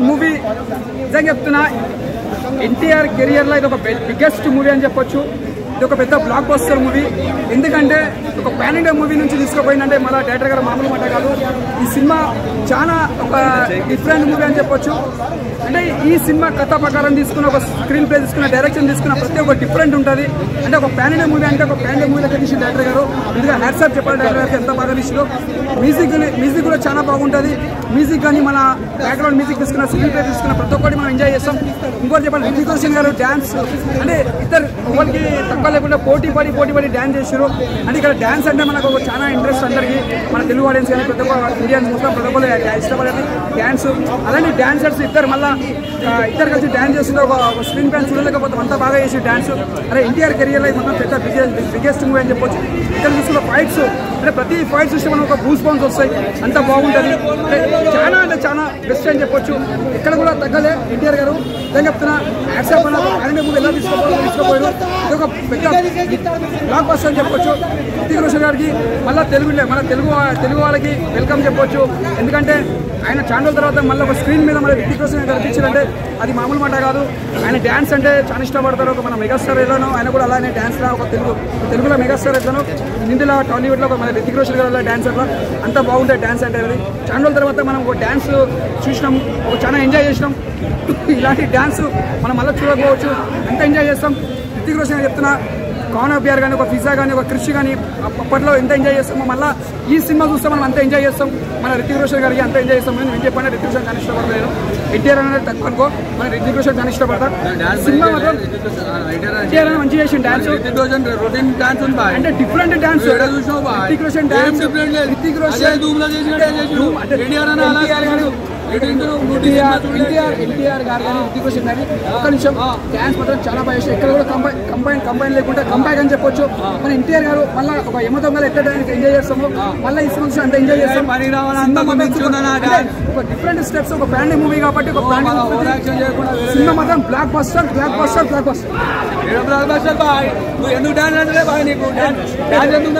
Movie నిజంగా చెప్తున్నా NTR career లో ఇది ఒక బిగ్గెస్ట్ మూవీ అని చెప్పొచ్చు. ఇది ఒక పెద్ద బ్లాక్ బస్టర్ మూవీ. ఎందుకంటే ఒక పాన్ ఇండియా మూవీ నుంచి తీసుకుపోయిందంటే మళ్ళీ డైరెక్టర్ గారు మామూలు మాట కాదు. ఈ సినిమా చాలా ఒక డిఫరెంట్ మూవీ అని చెప్పొచ్చు. అంటే ఈ సినిమా కథ ప్రకారం తీసుకున్న ఒక స్క్రీన్ ప్లే తీసుకున్న డైరెక్షన్ తీసుకున్న ప్రతి ఒక్క డిఫరెంట్ ఉంటుంది. అంటే ఒక పాన్ ఇండియా మూవీ అంటే ఒక పాన్ ఇండియా మూవీ తీసిన డైరెక్టర్ గారు ఇంకా హ్యాట్సాప్ చెప్పాలి. డైరెక్టర్ గారికి ఎంత బాగా తీసిలో మ్యూజిక్ కూడా చాలా బాగుంటుంది. మ్యూజిక్ కానీ మన బ్యాక్గ్రౌండ్ మ్యూజిక్ తీసుకున్న స్క్రీన్ ప్లే తీసుకున్న ప్రతి ఒక్కటి మనం ఎంజాయ్ చేస్తాం. ఇంకోటి చెప్పాలి, రితిక్ రోషన్ గారు డ్యాన్స్ అంటే ఇద్దరు ఎవరికి తక్కువ లేకుండా పోటీ పడి డ్యాన్స్ చేశారు. అంటే ఇక్కడ డ్యాన్స్ అంటే మనకు చాలా ఇంట్రెస్ట్ అందరికి, మన తెలుగు ఆడియన్స్ కానీ ప్రతి ఒక్క ఇండియన్స్ మొత్తం ప్రతి ఒక్కరు ఇష్టపడేది డ్యాన్స్. అలాంటి డాన్సర్స్ ఇద్దరు కలిసి డ్యాన్స్ చేస్తుంటే ఒక స్క్రీన్ ప్లే చూడలేకపోతే అంతా బాగా చేసి డ్యాన్స్. అదే ఎన్టీఆర్ కెరియర్ లో మొత్తం పెద్ద బిగ్గెస్ట్ మూవీ అని చెప్పొచ్చు. ఇక్కడ చూసుకున్న ఫైట్స్ అంటే ప్రతి ఫైట్స్ చూస్తే మనం ఒక గూస్ బంప్స్ వస్తాయి, అంత బాగుంటుంది. అంటే చాలా బెస్ట్ అని చెప్పొచ్చు. ఇక్కడ కూడా తగ్గలే ఎన్టీఆర్ గారు. నేను చెప్తున్నా యాక్సాప్ అనే మూవీ ఎలా తీసుకోపోయారు. ఇది ఒక పెద్ద బ్లాక్ బస్టర్ అని చెప్పొచ్చు. రితిక్ రోషన్ గారికి మళ్ళీ తెలుగు వాళ్ళకి వెల్కమ్ చెప్పొచ్చు. ఎందుకంటే ఆయన ఛానల్ తర్వాత మళ్ళీ ఒక స్క్రీన్ మీద మన రితిక్ రోషన్ గారు కనిపించారంటే అది మామూలు మాట కాదు. ఆయన డ్యాన్స్ అంటే చాలా ఇష్టపడతారు. ఒక మన మెగాస్టార్ ఎలానో ఆయన కూడా అలానే డ్యాన్స్ లా ఒక తెలుగులో మెగాస్టార్ ఎట్లానో హిందీలో టాలీవుడ్లో మన రితిక్ రోషన్ గారు డ్యాన్స్ అట్లా అంత బాగుంటుంది డ్యాన్స్ అంటే. అది ఛానల్ తర్వాత మనం ఒక డ్యాన్స్ చూసినాం, ఒక చాలా ఎంజాయ్ చేసినాం. ఇలాంటి డ్యాన్స్ మనం మళ్ళీ చూడకపోవచ్చు, అంత ఎంజాయ్ చేస్తాం. రితిక్ రోషన్ చెప్తున్నా కాన్ ఆఫ్ బిఆర్ కానీ ఒక పిజ్జా కానీ ఒక క్రిష్ కానీ అప్పట్లో ఎంత ఎంజాయ్ చేస్తామో మళ్ళీ ఈ సినిమా చూస్తే మనం అంత ఎంజాయ్ చేస్తాం. మన రితిక్ రోషన్ గారికి అంత ఎంజాయ్ చేస్తాం. నేను చెప్పండి రితిక్ రోషన్ కానీ ఇష్టపడలేదు. ఎన్టీఆర్ అనేది తక్కువ అనుకో, మన రితిక్ రోషన్ కానీ ఇష్టపడతారు. సినిమా మాత్రం ఎన్టీఆర్ అని మంచిగా చేసిన డ్యాన్స్ అంటే different dance. Hrithik Roshan dance Hrithik Roshan NTR గారు కానీ రితిక్ రోషన్ కానీ ఒక్క నిమిషం డ్యాన్స్ మాత్రం చాలా బాగా చేశారు. ఇక్కడ కూడా కంబైన్ లేకుండా కంబ్యాక్ అని చెప్పొచ్చు. మన ఎన్టీఆర్ గారు మళ్ళీ ఒక యమదొంగలు ఎక్కడానికి ఎంజాయ్ చేస్తాము, మళ్ళీ ఈ సినిమా అంత ఎంజాయ్ చేస్తాం. ఒక డిఫరెంట్ స్టెప్స్, ఒక బ్రాండ్ మూవీ కాబట్టి ఒక బ్రాండ్ సినిమా మాత్రం బ్లాక్ బస్టర్. ఎందుకు డాన్స్ అంటే బాగా నీకు డాన్స్ ఎందుకు